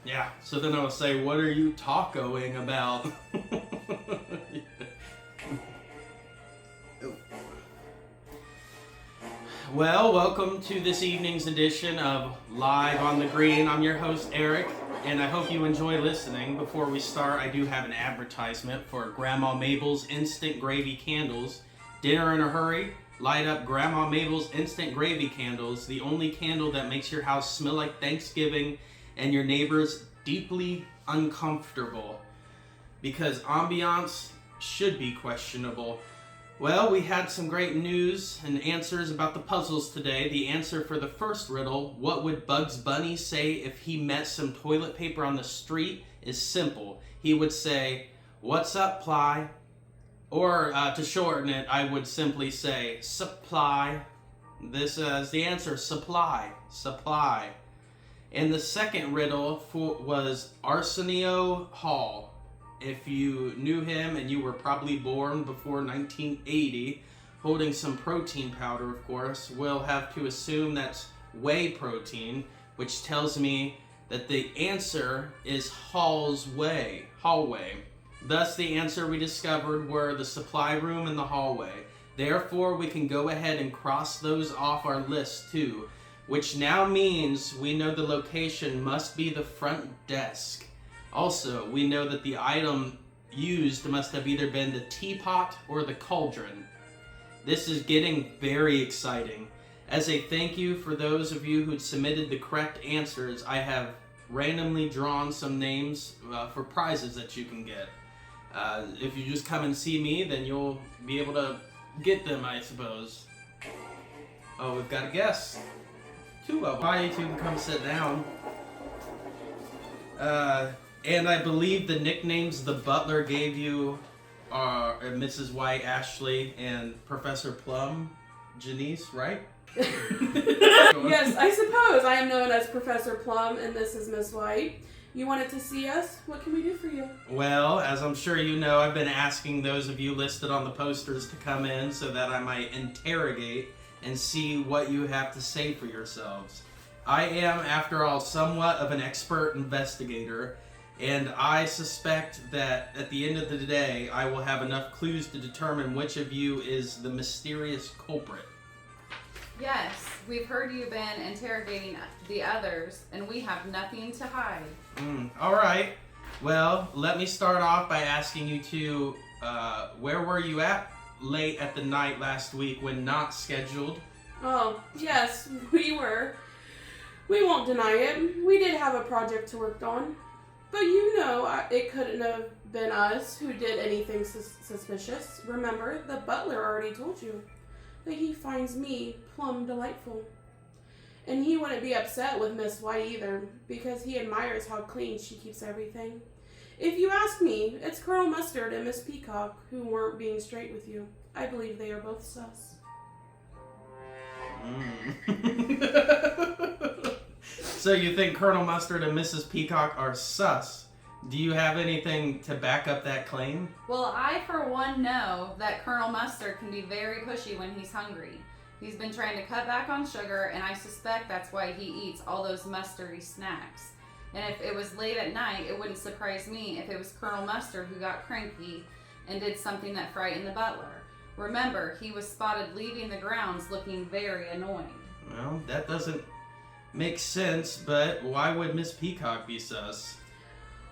Yeah, so then I'll say, what are you tacoing about? Well, welcome to this evening's edition of Live on the Green. I'm your host, Eric, and I hope you enjoy listening. Before we start, I do have an advertisement for Grandma Mabel's Instant Gravy Candles. Dinner in a hurry? Light up Grandma Mabel's Instant Gravy Candles, the only candle that makes your house smell like Thanksgiving and your neighbors deeply uncomfortable. Because ambiance should be questionable. Well, we had some great news and answers about the puzzles today. The answer for the first riddle, what would Bugs Bunny say if he met some toilet paper on the street, is simple. He would say, "What's up, Ply?" Or to shorten it, I would simply say, supply. This is the answer, supply. Supply. And the second riddle was Arsenio Hall. If you knew him and you were probably born before 1980, holding some protein powder, of course, we'll have to assume that's whey protein, which tells me that the answer is Hall's Way, hallway. Thus, the answer we discovered were the supply room and the hallway. Therefore, we can go ahead and cross those off our list too, which now means we know the location must be the front desk. Also, we know that the item used must have either been the teapot or the cauldron. This is getting very exciting. As a thank you for those of you who submitted the correct answers, I have randomly drawn some names for prizes that you can get. If you just come and see me, then you'll be able to get them, I suppose. Oh, we've got a guest. Two of them. Why you two can come sit down. And I believe the nicknames the butler gave you are Mrs. White, Ashley, and Professor Plum, Janice, right? Yes, I suppose. I am known as Professor Plum, and this is Miss White. You wanted to see us? What can we do for you? Well, as I'm sure you know, I've been asking those of you listed on the posters to come in so that I might interrogate and see what you have to say for yourselves. I am, after all, somewhat of an expert investigator, and I suspect that at the end of the day, I will have enough clues to determine which of you is the mysterious culprit. Yes, we've heard you've been interrogating the others, and we have nothing to hide. All right. Well, let me start off by asking you two, where were you at late at the night last week when not scheduled? Oh, yes, we were. We won't deny it. We did have a project to work on. But you know, it couldn't have been us who did anything suspicious. Remember, the butler already told you that he finds me plumb delightful. And he wouldn't be upset with Miss White either, because he admires how clean she keeps everything. If you ask me, it's Colonel Mustard and Miss Peacock who weren't being straight with you. I believe they are both sus. So you think Colonel Mustard and Mrs. Peacock are sus? Do you have anything to back up that claim? Well, I, for one, know that Colonel Mustard can be very pushy when he's hungry. He's been trying to cut back on sugar, and I suspect that's why he eats all those mustardy snacks. And if it was late at night, it wouldn't surprise me if it was Colonel Mustard who got cranky and did something that frightened the butler. Remember, he was spotted leaving the grounds looking very annoyed. Well, that doesn't make sense, but why would Miss Peacock be sus?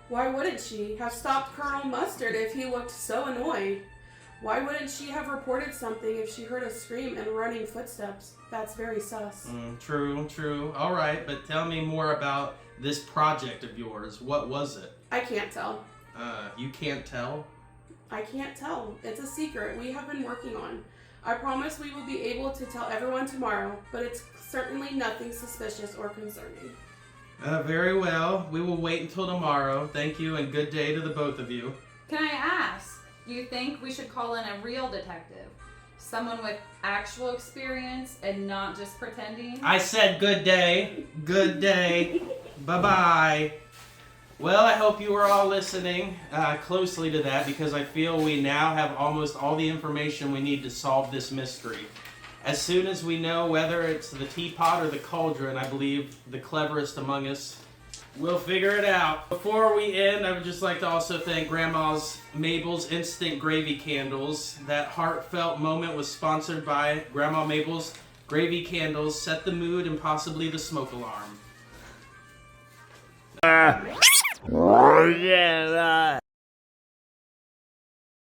Why wouldn't she have stopped Colonel Mustard if he looked so annoyed? Why wouldn't she have reported something if she heard a scream and running footsteps? That's very sus. True. All right, but tell me more about this project of yours. What was it? I can't tell. You can't tell? I can't tell. It's a secret we have been working on. I promise we will be able to tell everyone tomorrow, but it's certainly nothing suspicious or concerning. Very well. We will wait until tomorrow. Thank you and good day to the both of you. Can I ask, do you think we should call in a real detective? Someone with actual experience and not just pretending? I said good day. Good day. Bye-bye. Well, I hope you were all listening closely to that because I feel we now have almost all the information we need to solve this mystery. As soon as we know whether it's the teapot or the cauldron, I believe the cleverest among us We'll figure it out. Before we end, I would just like to also thank Grandma's Mabel's Instant Gravy Candles. That heartfelt moment was sponsored by Grandma Mabel's Gravy Candles. Set the mood and possibly the smoke alarm. Oh yeah.